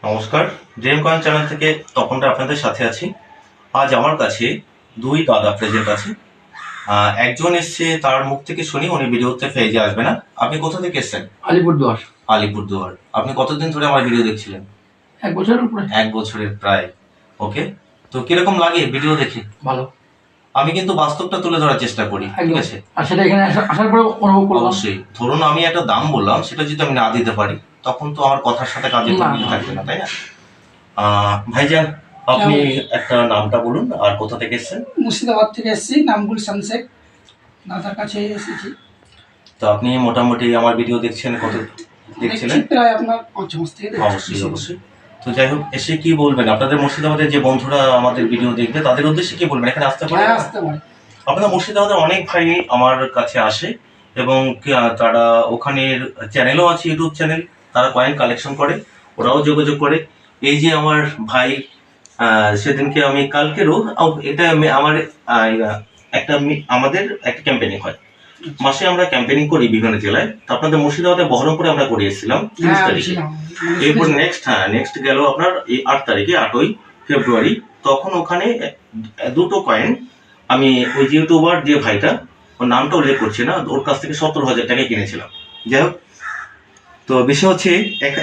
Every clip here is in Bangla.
নমস্কার, ড্রিম কয়েন চ্যানেল থেকে তপনটা আপনাদের সাথে আছি। আজ আমার কাছে দুই দাদা প্রেজেন্ট আছে। একজন এসছে, তার মুখ থেকে শুনি উনি ভিডিওতে ফেজে আসবে না। আপনি কোথা থেকে এসছেন? আলিপুরদুয়ার। আলিপুরদুয়ার। আপনি কতদিন ধরে আমার ভিডিও দেখছিলেন? 1 বছরের উপরে। 1 বছরের প্রায়। ওকে, তো কিরকম লাগে ভিডিও দেখে? ভালো। আমি কিন্তু বাস্তবটা তুলে ধরার চেষ্টা করি, ঠিক আছে? আর সেটা এখানে আসার পরে অনুভব করলাম। অবশ্যই। ধরুন আমি একটা দাম বললাম, সেটা যদি আমি না দিতে পারি তখন তো আমার কথার সাথে কাজের মিল থাকবে না, তাই না? ভাইজান, আপনি একটা নামটা বলুন আর কোথা থেকে এসেছেন? মুর্শিদাবাদ থেকে এসেছি, নাম গুলশান শেখ। দাদার কাছে এসেছি। তো আপনি মোটামুটি আমার ভিডিও দেখছেন, কত দেখছিলেন? প্রায় আপনার 5 মাস থেকে দেখছি। অবশ্যই অবশ্যই। তো যাই হোক, এসে কি বলবেন আপনাদের মুর্শিদাবাদের যে বন্ধুরা আমাদের ভিডিও দেখবে তাদের উদ্দেশ্যে কি বলবেন? এখানে আসতে পারে? আসতে পারে। আপনাদের মুর্শিদাবাদের অনেক ভাই আমার কাছে আসে এবং তারা ওখানের চ্যানেলও আছে, ইউটিউব চ্যানেল, তারা কয়েন কালেকশন করে, ওরাও যোগাযোগ করে। এই যে আমার ভাই, সেদিনকে আমি কালকেরও এটা আমার আমাদের একটা ক্যাম্পেনিং হয়, মাসে আমরা ক্যাম্পেনিং করি বিভিন্ন জেলায়। তো আপনাদের মুর্শিদাবাদে বহরমপুরে আমরা করে এসেছিলাম 30 তারিখে। এরপর নেক্সট গেল আপনার এই 8 তারিখে, 8ই ফেব্রুয়ারি। তখন ওখানে দুটো কয়েন আমি ওই ইউটিউবার যে ভাইটা, ওর নামটা উল্লেখ করছি না, ওর কাছ থেকে 70,000 টাকায় কিনেছিলাম। যাই হোক, তো বিষয় হচ্ছে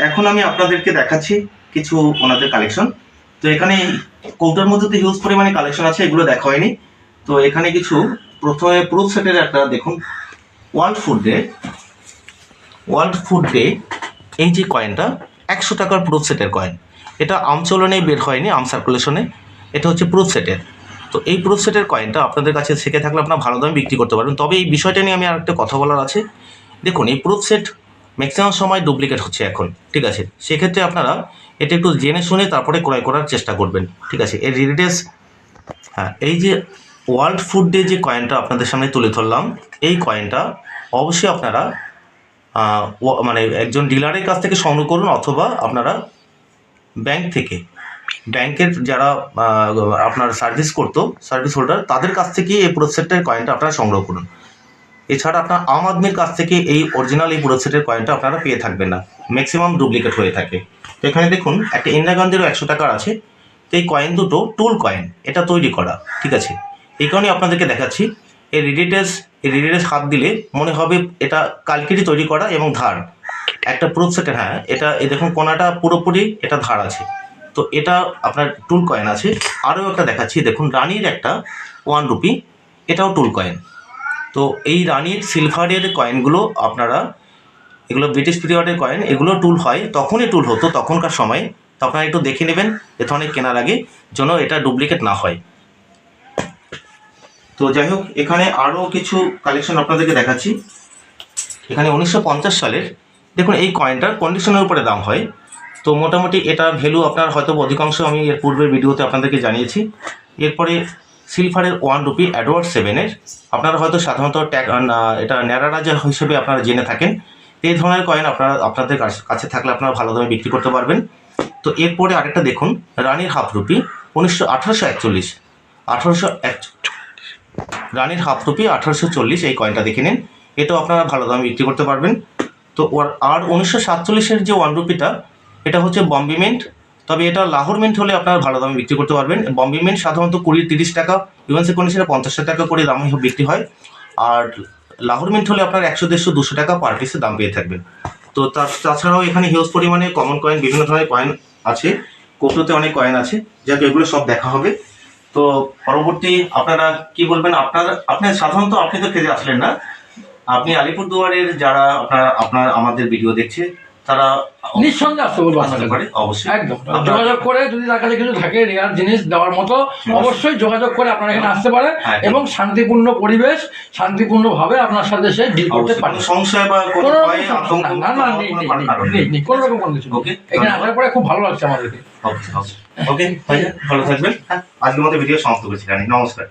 এখন আমি আপনাদেরকে দেখাচ্ছি কিছু ওনাদের কালেকশন। তো এখানে কৌটার মধ্যে তো হিউজ পরিমাণে কালেকশন আছে, এগুলো দেখা হয়নি। তো এখানে কিছু, প্রথমে প্রুফ সেটের একটা দেখুন, ওয়ার্ল্ড ফুড ডে এই যে কয়েনটা 100 টাকার প্রুফ সেটের কয়েন। এটা আমচলনে বের হয়নি, আম সার্কুলেশনে, এটা হচ্ছে প্রুফ সেটের। তো এই প্রুফ সেটের কয়েনটা আপনাদের কাছে শিখে থাকলে আপনারা ভালো দামে বিক্রি করতে পারবেন। তবে এই বিষয়টা নিয়ে আমি আরেকটা কথা বলার আছে। দেখুন, এই প্রুফ সেট ম্যাক্সিমাম সময় ডুপ্লিকেট হচ্ছে এখন, ঠিক আছে? সেক্ষেত্রে আপনারা এটা একটু জেনে শুনে তারপরে ক্রয় করার চেষ্টা করবেন, ঠিক আছে? এর রিলেটেড, এই যে ওয়ার্ল্ড ফুড ডে যে কয়েনটা আপনাদের সামনে তুলে ধরলাম, এই কয়েনটা অবশ্যই আপনারা মানে একজন ডিলারের কাছ থেকে সংগ্রহ করুন, অথবা আপনারা ব্যাংকের যারা আপনার সার্ভিস হোল্ডার, তাদের কাছ থেকে এই প্রুফ সেটের কয়েনটা আপনারা সংগ্রহ করুন। এছাড়া আপনার আম আদমির কাছ থেকে এই অরিজিনাল এই প্রুফ সেটের কয়েনটা আপনারা পেয়ে থাকবেন না, ম্যাক্সিমাম ডুপ্লিকেট হয়ে থাকে। তো এখানে দেখুন একটা ইন্দিরাগঞ্জেরও 100 টাকার আছে। তো এই কয়েন দুটো টুল কয়েন, এটা তৈরি করা, ঠিক আছে? এই কারণে আপনাদেরকে দেখাচ্ছি। এই রিডিটেস হাত দিলে মনে হবে এটা কালকেরই তৈরি করা এবং ধার। একটা প্রুফ সেটের, হ্যাঁ, এটা এই দেখুন কোনাটা পুরোপুরি এটা ধার আছে। তো এটা আপনার টুল কয়েন আছে। আরও একটা দেখাচ্ছি, দেখুন রানির একটা 1 রুপি, এটাও টুল কয়েন। তো এই রানির সিলভারের কয়েনগুলো আপনারা, এগুলো ব্রিটিশ পিরিয়ডের কয়েন, এগুলো টুল হয়, তখনই টুল হতো তখনকার সময়। তো আপনারা একটু দেখে নেবেন এ ধরনের কেনার আগে, যেন এটা ডুপ্লিকেট না হয়। তো যাই হোক, এখানে আরও কিছু কালেকশন আপনাদেরকে দেখাচ্ছি। এখানে 1950 সালের, দেখুন এই কয়েনটার কন্ডিশনের উপরে দাম হয়। তো মোটামুটি এটা ভ্যালু আপনার হয়তো অধিকাংশ আমি এর পূর্বের ভিডিওতে আপনাদেরকে জানিয়েছি। এরপরে সিলভারের 1 রুপি এডওয়ার্ড 7-এর, আপনারা হয়তো সাধারণত এটা ন্যাড়া রাজা হিসেবে আপনারা জেনে থাকেন। এই ধরনের কয়েন আপনাদের কাছে থাকলে আপনারা ভালো দামে বিক্রি করতে পারবেন। তো এরপরে আরেকটা দেখুন, রানির হাফ রুপি 1841, রানির হাফ রুপি 1840, এই কয়েনটা দেখে নিন, এটাও আপনারা ভালো দামে বিক্রি করতে পারবেন। তো আর 1947-এর যে 1 রুপিটা, এটা হচ্ছে বম্বে মিন্ট। তবে এটা লাহোর মিন্ট হলে আপনারা ভালো দামে বিক্রি করতে পারবেন। বম্বে মিন্ট সাধারণত 20-30 টাকা, ইউএনসি কন্ডিশনে 50 টাকা করে দামে বিক্রি হয়। আর লাহোর মিন্ট হলে আপনার 100, 150, 200 টাকা পার পিসে দাম পেয়ে থাকবেন। তো তাছাড়াও এখানে হিউজ পরিমাণে কমন কয়েন, বিভিন্ন ধরনের কয়েন আছে, কৌটোতে অনেক কয়েন আছে, যাকে এগুলো সব দেখা হবে। তো পরবর্তী আপনারা কি বলবেন? আপনি সাধারণত আপনি তো খেতে আসলেন না, আপনি আলিপুরদুয়ারের যারা আপনার আমাদের ভিডিও দেখছে, তারা নিঃসন্দেহে আসতে বলবো, আসতে পারে অবশ্যই। একদম যোগাযোগ করে, যদি তার কাছে কিছু থাকে রেয়ার জিনিস দেওয়ার মতো, অবশ্যই যোগাযোগ করে আপনারা এখানে আসতে পারে এবং শান্তিপূর্ণ পরিবেশ, শান্তিপূর্ণভাবে আপনার সাথে সে ডিল করতে পারে। সংশয় বা কোনো কোনো রকম কোনো কিছু। এখানে আসার পরে খুব ভালো লাগছে আমাদেরকে। ওকে, ভালো থাকবেন। আজকের মতো ভিডিও সমাপ্ত করছি। নমস্কার।